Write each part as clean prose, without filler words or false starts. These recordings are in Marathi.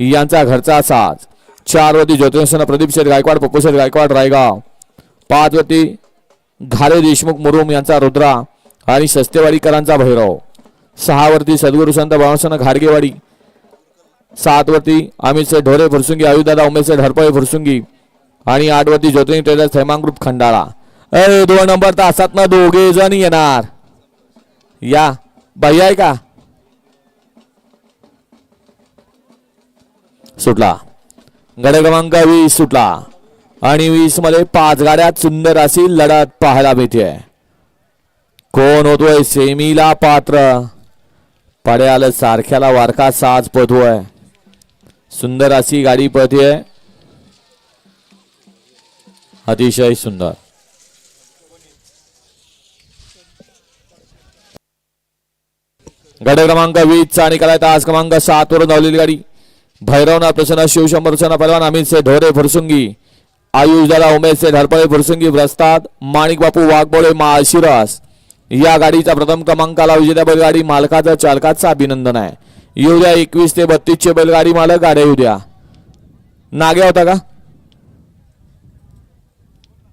यांचा घरचा साज. 4 वरती ज्योतिषांना प्रदीप शेठ गायकवाड, पप्पू शेठ गायकवाड रायगाव. 5 वरती घाले देशमुख मुरुम यांचा रुद्रा आणि शस्तेवाडीकरांचा भैरव. 6 वरती सद्गुरू संत बाळासाहेब घाडगेवाडी. 7 वरती अमित शेठ ढोरे फुरसुंगी, आयुदादा उमेश शेठ हरपळे फुरसुंगी आणि 8 वरती ज्योतिनी ट्रेडर्स थैमान ग्रुप खंडाळा. 2 नंबर तासात ना दोघे जण येणार. या बाई आहे का? सुटला गड क्रमांक 20 सुटला आणि 20 मध्ये 5 गाड्यात सुंदर अशी लढत पाहायला मिळते. कोण होतोय सेमीला पात्र? पड्याल सारख्याला वारका साज पळतोय. सुंदर अशी गाडी पळते, अतिशय सुंदर. गड क्रमांक 20 चा निकाल आहे. तास क्रमांक 7 वरून धावलेली गाडी भैरवनाथ प्रसन्न शिवशंभर प्रसन्न पहलवान अमित शेठ ढोरे फुरसुंगी, आयुष दादा उमेश शेठ हरपळे फुरसुंगी प्रस्ताद माणिक बापू वाघबोळे माळशिरस. या गाडीचा प्रथम क्रमांकाला विजेत्या बैलगाडी मालकाचं चालकाचं अभिनंदन आहे. येऊ द्या 21 ते 32 चे बैलगाडी मालक गाड्या येऊ द्या. नाग्या होता का?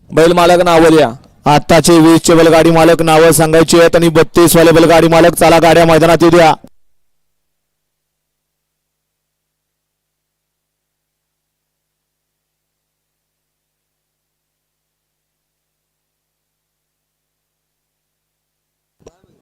बैल मालक नाव द्या. आताचे 20 चे बैलगाडी मालक नावं सांगायची आहेत आणि 32 वाले बैलगाडी मालक चला गाड्या मैदानात येऊ द्या.